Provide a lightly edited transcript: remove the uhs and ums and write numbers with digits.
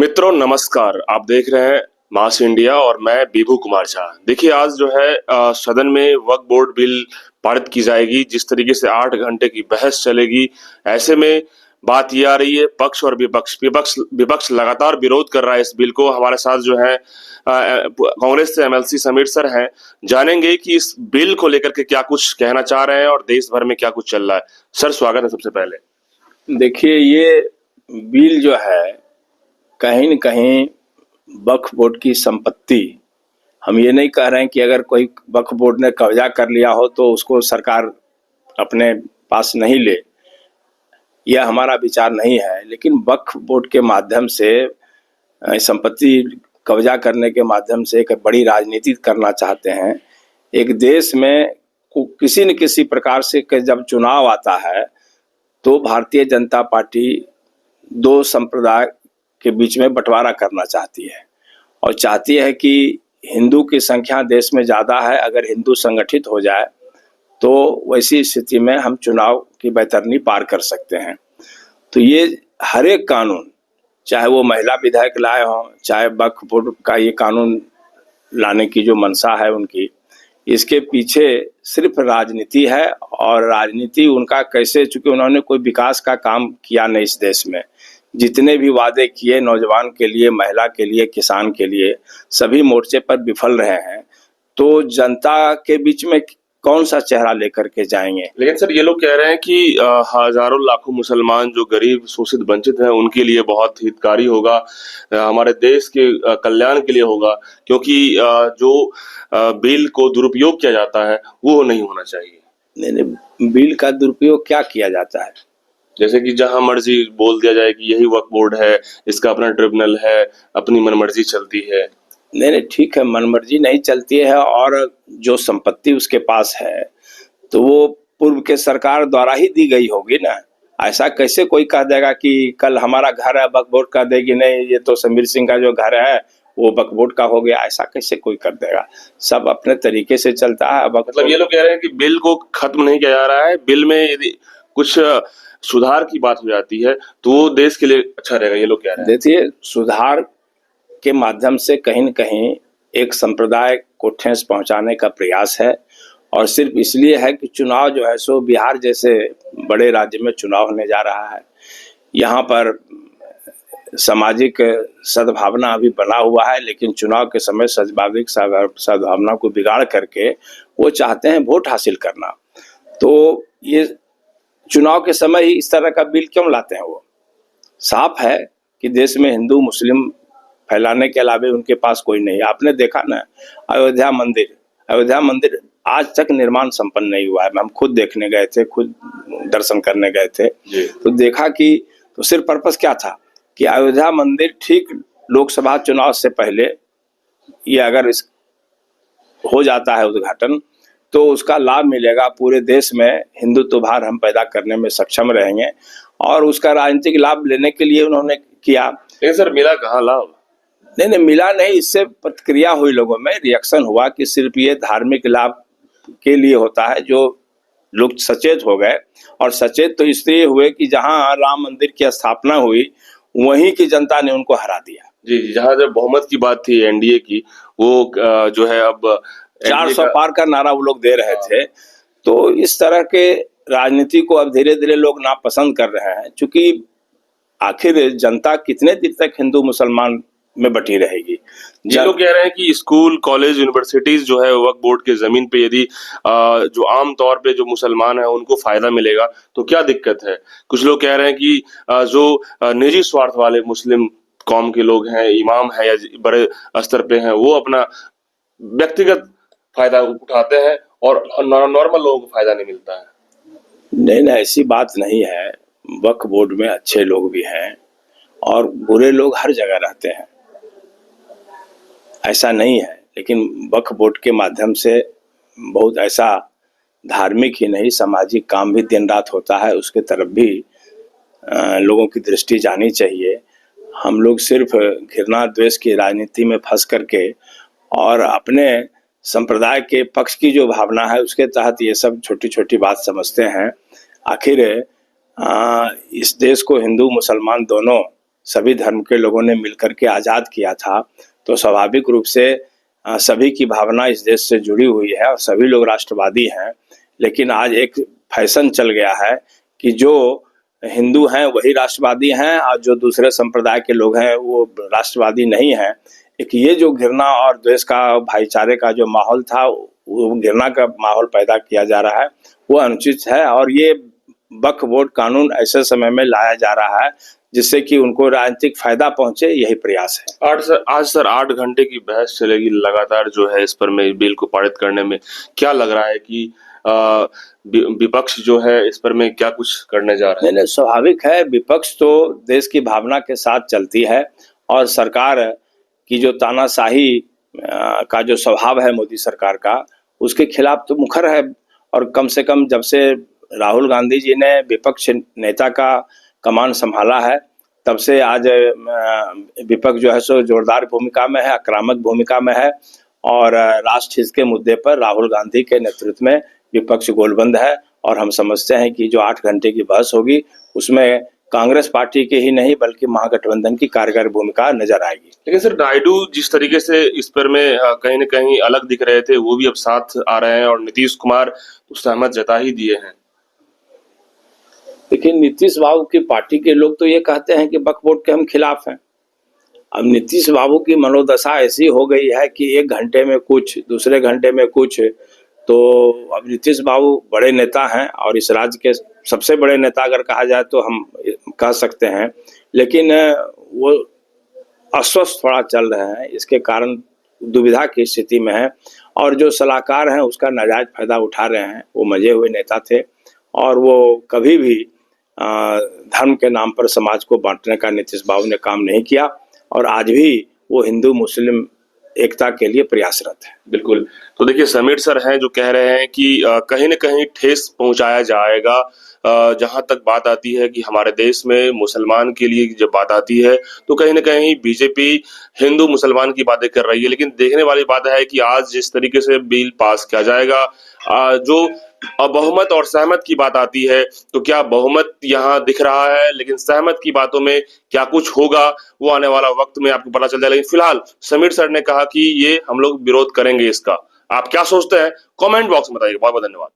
मित्रों नमस्कार। आप देख रहे हैं मास इंडिया और मैं बीभू कुमार झा। देखिए आज जो है सदन में वक्फ बोर्ड बिल पारित की जाएगी। जिस तरीके से 8 घंटे की बहस चलेगी, ऐसे में बात ये आ रही है पक्ष और विपक्ष विपक्ष विपक्ष लगातार विरोध कर रहा है इस बिल को। हमारे साथ जो है कांग्रेस से एमएलसी समीर सर हैं। जानेंगे कि इस बिल को लेकर के क्या कुछ कहना चाह रहे हैं और देश भर में क्या कुछ चल रहा है। सर स्वागत है सबसे पहले। देखिए ये बिल जो है कहीं न कहीं वक्फ बोर्ड की संपत्ति, हम ये नहीं कह रहे हैं कि अगर कोई वक्फ बोर्ड ने कब्जा कर लिया हो तो उसको सरकार अपने पास नहीं ले, यह हमारा विचार नहीं है। लेकिन वक्फ बोर्ड के माध्यम से संपत्ति कब्जा करने के माध्यम से एक बड़ी राजनीति करना चाहते हैं। एक देश में किसी न किसी प्रकार से जब चुनाव आता है तो भारतीय जनता पार्टी दो संप्रदाय के बीच में बंटवारा करना चाहती है और चाहती है कि हिंदू की संख्या देश में ज़्यादा है। अगर हिंदू संगठित हो जाए तो वैसी स्थिति में हम चुनाव की बैतरनी पार कर सकते हैं। तो ये हर एक कानून, चाहे वो महिला विधायक लाए हों, चाहे वक्फ बोर्ड का ये कानून लाने की जो मंशा है उनकी, इसके पीछे सिर्फ राजनीति है। और राजनीति उनका कैसे, चूंकि उन्होंने कोई विकास का काम किया नहीं इस देश में। जितने भी वादे किए नौजवान के लिए, महिला के लिए, किसान के लिए, सभी मोर्चे पर विफल रहे हैं। तो जनता के बीच में कौन सा चेहरा लेकर के जाएंगे। लेकिन सर ये लोग कह रहे हैं कि हजारों लाखों मुसलमान जो गरीब शोषित वंचित हैं उनके लिए बहुत हितकारी होगा, हमारे देश के कल्याण के लिए होगा, क्योंकि जो बिल को दुरुपयोग किया जाता है वो नहीं होना चाहिए। नहीं, बिल का दुरुपयोग क्या किया जाता है? जैसे कि जहां मर्जी बोल दिया जाए कि यही वक्फ बोर्ड है, इसका अपना ट्रिब्यूनल है, अपनी मनमर्जी चलती है। नहीं, ठीक है, मनमर्जी नहीं चलती है। और जो संपत्ति उसके पास है तो वो पूर्व के सरकार द्वारा ही दी गई होगी ना। ऐसा कैसे कोई कह देगा कि कल हमारा घर है, वक्फ बोर्ड कह देगी नहीं ये तो समीर सिंह का जो घर है वो वक्फ बोर्ड का हो गया। ऐसा कैसे कोई कर देगा? सब अपने तरीके से चलता है। मतलब ये लोग कह रहे हैं कि बिल को खत्म नहीं किया जा रहा है, बिल में यदि कुछ सुधार की बात हो जाती है तो वो देश के लिए अच्छा रहेगा, ये लोग कह रहे हैं। देखिए, सुधार के माध्यम से कहीं न कहीं एक संप्रदाय को ठेस पहुंचाने का प्रयास है। और सिर्फ इसलिए है कि चुनाव जो है सो बिहार जैसे बड़े राज्य में चुनाव होने जा रहा है। यहाँ पर सामाजिक सद्भावना अभी बना हुआ है, लेकिन चुनाव के समय सामाजिक सद्भावना को बिगाड़ करके वो चाहते हैं वोट हासिल करना। तो ये चुनाव के समय ही इस तरह का बिल क्यों लाते हैं? वो साफ है कि देश में हिंदू मुस्लिम फैलाने के अलावा उनके पास कोई नहीं। आपने देखा ना, अयोध्या मंदिर आज तक निर्माण संपन्न नहीं हुआ है। हम खुद देखने गए थे, खुद दर्शन करने गए थे, तो देखा कि तो सिर्फ पर्पस क्या था कि अयोध्या मंदिर ठीक लोकसभा चुनाव से पहले ये अगर हो जाता है उद्घाटन तो उसका लाभ मिलेगा। पूरे देश में हिंदुत्व भार हम पैदा करने में सक्षम रहेंगे और उसका राजनीतिक लाभ लेने के लिए उन्होंने किया। लेकिन सर मिला कहाँ लाभ? नहीं, मिला नहीं। इससे प्रतिक्रिया हुई, लोगों में रिएक्शन हुआ कि सिर्फ ये धार्मिक लाभ के लिए होता है। जो लोग सचेत हो गए, और सचेत तो इसलिए हुए कि जहां राम मंदिर की स्थापना हुई वहीं की जनता ने उनको हरा दिया। जी, जहां जब बहुमत की बात थी एनडीए की, वो जो है अब 400 पार का नारा वो लोग दे रहे थे। तो इस तरह के राजनीति को अब धीरे धीरे लोग नापसंद कर रहे हैं, क्योंकि आखिर जनता कितने दिन तक हिंदू मुसलमान में बटी रहेगी। ये लोग कह रहे हैं कि स्कूल, कॉलेज, यूनिवर्सिटीज जो है वक्फ बोर्ड के जमीन पे यदि जो आम तौर पे जो मुसलमान है उनको फायदा मिलेगा तो क्या दिक्कत है। कुछ लोग कह रहे हैं कि जो निजी स्वार्थ वाले मुस्लिम कौम के लोग हैं, इमाम है या बड़े स्तर पे हैं, वो अपना व्यक्तिगत फायदा उठाते हैं और नॉर्मल लोगों को फायदा नहीं मिलता है। नहीं, ऐसी बात नहीं है। वक्फ बोर्ड में अच्छे लोग भी हैं और बुरे लोग हर जगह रहते हैं, ऐसा नहीं है। लेकिन वक्फ बोर्ड के माध्यम से बहुत ऐसा धार्मिक ही नहीं सामाजिक काम भी दिन रात होता है, उसके तरफ भी लोगों की दृष्टि जानी चाहिए। हम लोग सिर्फ घृणा द्वेष की राजनीति में फंस करके और अपने संप्रदाय के पक्ष की जो भावना है उसके तहत ये सब छोटी छोटी बात समझते हैं। आखिर इस देश को हिंदू मुसलमान दोनों सभी धर्म के लोगों ने मिलकर के आज़ाद किया था, तो स्वाभाविक रूप से सभी की भावना इस देश से जुड़ी हुई है और सभी लोग राष्ट्रवादी हैं। लेकिन आज एक फैशन चल गया है कि जो हिंदू हैं वही राष्ट्रवादी हैं और जो दूसरे संप्रदाय के लोग हैं वो राष्ट्रवादी नहीं हैं। एक ये जो घृणा और द्वेष का, भाईचारे का जो माहौल था, वो घृणा का माहौल पैदा किया जा रहा है, वो अनुचित है। और ये वक्फ बोर्ड कानून ऐसे समय में लाया जा रहा है जिससे कि उनको राजनीतिक फायदा पहुंचे, यही प्रयास है। आज सर 8 घंटे की बहस चलेगी लगातार जो है इस पर में बिल को पारित करने में। क्या लग रहा है कि विपक्ष जो है इस पर में क्या कुछ करने जा रहा है? नहीं, स्वाभाविक है, विपक्ष तो देश की भावना के साथ चलती है और सरकार की जो तानाशाही का जो स्वभाव है मोदी सरकार का, उसके खिलाफ तो मुखर है। और कम से कम जब से राहुल गांधी जी ने विपक्ष नेता का कमान संभाला है, तब से आज विपक्ष जो है सो जोरदार भूमिका में है, आक्रामक भूमिका में है। और राष्ट्र हित के मुद्दे पर राहुल गांधी के नेतृत्व में विपक्ष गोलबंद है। और हम समझते हैं कि जो 8 घंटे की बहस होगी उसमें कांग्रेस पार्टी के ही नहीं बल्कि महागठबंधन की कारगर भूमिका नजर आएगी। लेकिन सर नायडू जिस तरीके से इस पर में कहीं न कहीं अलग दिख रहे थे, वो भी अब साथ आ रहे हैं और नीतीश कुमार तो सहमत जता ही दिए हैं। लेकिन नीतीश बाबू की पार्टी के लोग तो ये कहते हैं कि वक्फ बोर्ड के हम खिलाफ हैं। अब नीतीश बाबू की मनोदशा ऐसी हो गई है कि एक घंटे में कुछ, दूसरे घंटे में कुछ। तो अब नीतीश बाबू बड़े नेता हैं और इस राज्य के सबसे बड़े नेता अगर कहा जाए तो हम कह सकते हैं। लेकिन वो अस्वस्थ थोड़ा चल रहे हैं, इसके कारण दुविधा की स्थिति में है। और जो सलाहकार हैं उसका नाजायज फायदा उठा रहे हैं। वो मजे हुए नेता थे और वो कभी भी धर्म के नाम पर समाज को बांटने का नीतीश बाबू ने काम नहीं किया और आज भी वो हिंदू मुस्लिम एकता के लिए प्रयासरत है। बिल्कुल। तो देखिए समीर सर हैं जो कह रहे हैं कि कहीं न कहीं ठेस पहुंचाया जाएगा। जहां तक बात आती है कि हमारे देश में मुसलमान के लिए जब बात आती है तो कहीं न कहीं बीजेपी हिंदू मुसलमान की बातें कर रही है। लेकिन देखने वाली बात है कि आज जिस तरीके से बिल पास किया जाएगा, जो बहुमत और सहमत की बात आती है, तो क्या बहुमत यहाँ दिख रहा है, लेकिन सहमत की बातों में क्या कुछ होगा वो आने वाला वक्त में आपको पता चल जाएगा। लेकिन फिलहाल समीर सर ने कहा कि ये हम लोग विरोध करेंगे इसका। आप क्या सोचते हैं? कमेंट बॉक्स में बताइए। बहुत बहुत धन्यवाद।